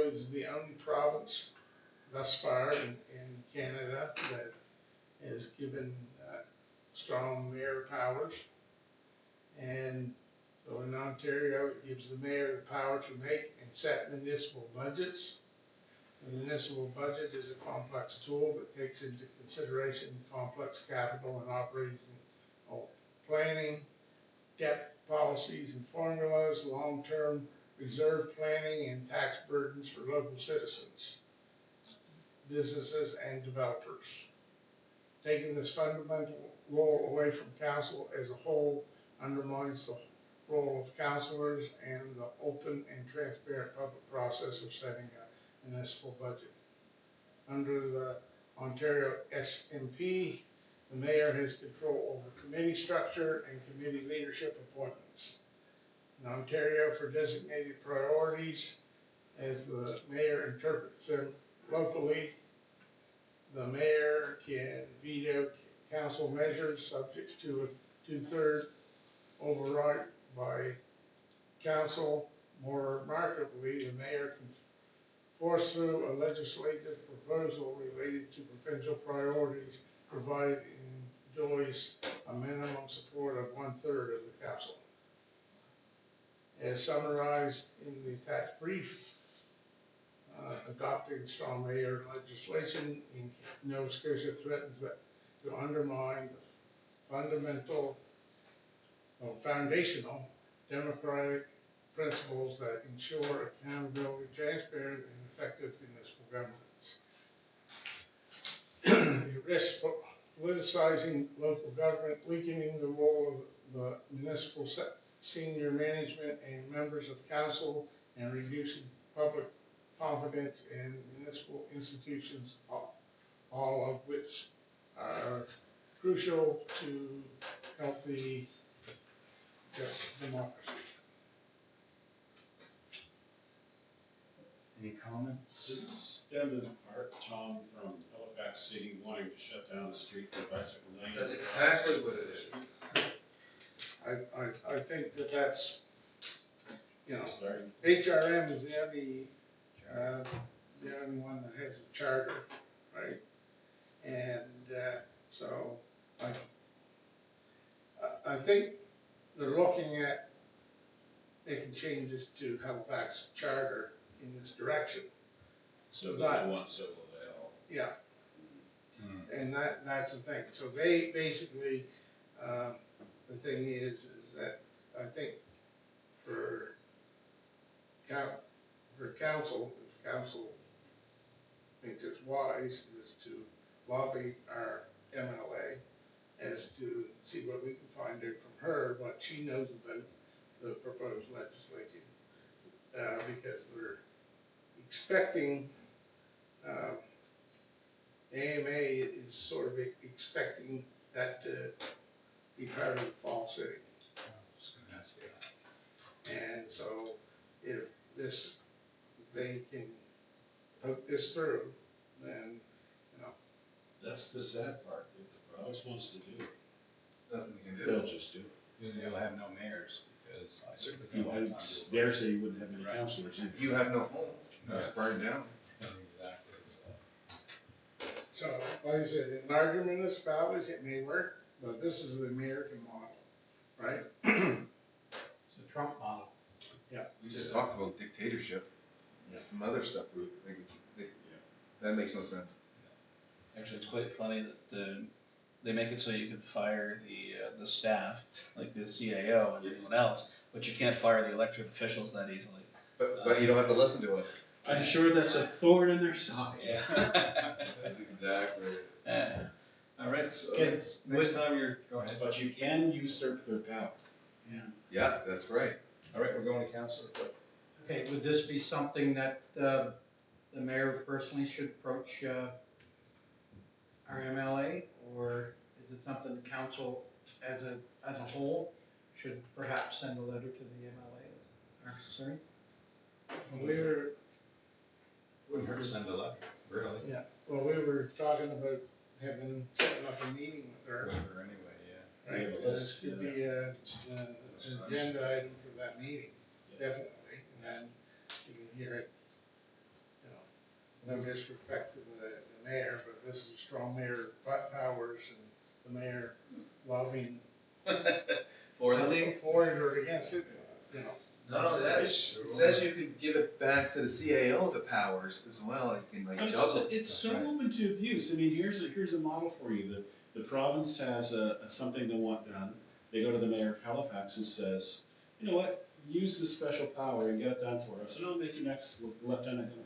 is the only province thus far in Canada that has given strong mayor powers. And so in Ontario, it gives the mayor the power to make and set municipal budgets. The municipal budget is a complex tool that takes into consideration complex capital and operating planning, debt policies and formulas, long-term reserve planning, and tax burdens for local citizens, businesses, and developers. Taking this fundamental role away from council as a whole undermines the role of councillors and the open and transparent public process of setting a municipal budget. Under the Ontario SMP, the mayor has control over committee structure and committee leadership appointments. In Ontario, for designated priorities, as the mayor interprets them locally, the mayor can veto council measures subject to a 2/3 override by council. More remarkably, the mayor can force through a legislative proposal related to provincial priorities, provided it enjoys a minimum support of 1/3 of the council. As summarized in the attached brief, adopting strong mayor legislation in Nova Scotia threatens to undermine the foundational democratic principles that ensure accountability, transparent, and effective municipal governance. It risks politicizing local government, weakening the role of the municipal senior management and members of council, and reducing public confidence in municipal institutions, all of which are crucial to healthy democracy. Any comments? Does this stem in part, Tom, from Halifax City wanting to shut down the street for bicycle lane? That's exactly what it is. I think that's, Sorry. HRM is the only one that has a charter, right? And so I think they're looking at making changes to Halifax charter in this direction. So there's one, so will they all. Yeah. And that's the thing. So they basically, the thing is that I think for council, if council thinks it's wise, is to lobby our MLA as to see what we can find out from her, what she knows about the proposed legislation, because we're expecting, AMA is sort of expecting that to be part of the fall city. And so if they can poke this through, then, That's the sad part. If the province wants to do it, Nothing we can do. they'll just do it. you'll have no mayors, because I certainly You don't want would to. dare say you wouldn't have many Right. councillors either. You have no home, it's burned down. Exactly, so. So, like I said, in larger municipalities, it may work, but this is the American model, right? It's a Trump model. We just talked about dictatorship, some other stuff, that makes no sense. Actually, it's quite funny that they make it so you can fire the staff, like the CAO and anyone else, but you can't fire the elected officials that easily. But you don't have to listen to us. I'm sure that's a thorn in their side. Yeah. That's exactly it. All right, so Okay, next time you're, go ahead. But you can usurp their power. Yeah, that's right. All right, we're going to council. Okay, would this be something that the mayor personally should approach our MLA, or is it something the council as a whole should perhaps send a letter to the MLA as our concern? Wouldn't hurt to send a letter, really. Yeah, well, we were talking about setting up a meeting with her, With her anyway, yeah. right? Yeah, So well, this could be an agenda item for that meeting, definitely, and then you can hear it, no disrespect to the mayor, but this is strong mayor powers and the mayor lobbying For for it or against it, Not only that, it says you can give it back to the CAO, the powers as well, you can But juggle. it's so open to abuse. I mean, here's a model for you. The province has something they want done. They go to the mayor of Halifax and says, you know what, use this special power and get it done for us, and I'll make you next lieutenant governor.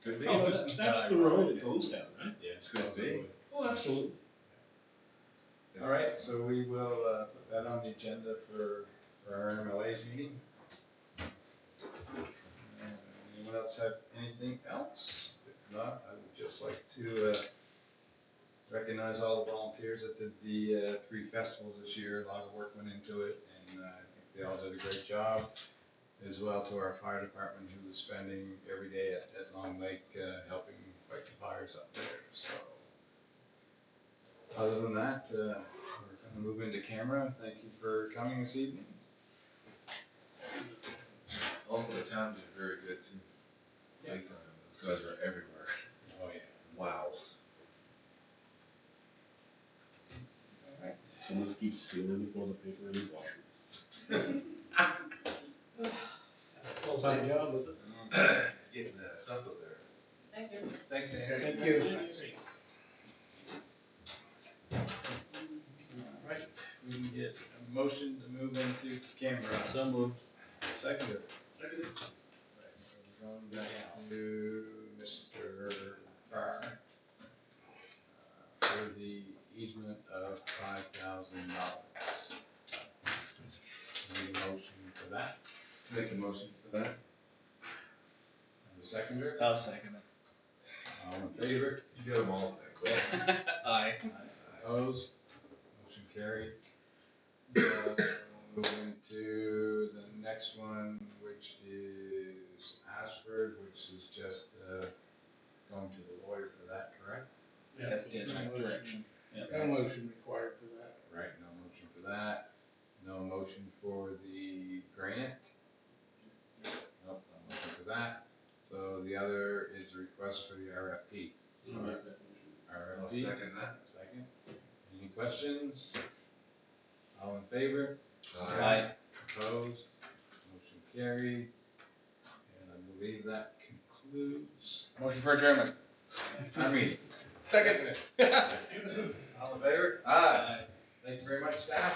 Could be. You know, that's the road it goes down, right? Yeah, Could be. Oh, absolutely. All right, so we will put that on the agenda for our MLA's meeting. Anyone else have anything else? If not, I would just like to recognize all the volunteers that did the 3 festivals this year. A lot of work went into it, and I think they all did a great job. As well to our fire department, who was spending every day at Long Lake helping fight the fires up there. So, other than that, we're going to move into camera. Thank you for coming this evening. Also, the town did very good too. Yeah. Big time. Those guys are everywhere. Oh yeah. Wow. All right. Someone keeps stealing the toilet paper in the washrooms. Full-time job, is it? He's getting stuff up there. Thank you. Thanks, Andy. Thank you. All right, we can get a motion to move into camera. So moved. Seconder. Seconded. Right, so we're going back to Mr. Farr for the easement of $5,000. Need a motion for that? Make a motion for that. And the seconder? I'll second it. All in favor? You got them all there. Aye. Opposed? Motion carried. Move into the next one, which is Ashford, which is just going to the lawyer for that, correct? Yeah, direction. No motion required for that. Right, no motion for that. No motion for the grant. Nope, no motion for that. So the other is a request for the RFP. So I'll RFP. second that. Second. Any questions? All in favor? Aye. Opposed? Motion carried. And I believe that concludes Motion for adjournment. our meeting. Second. All in favor? Aye. Thank you very much, staff.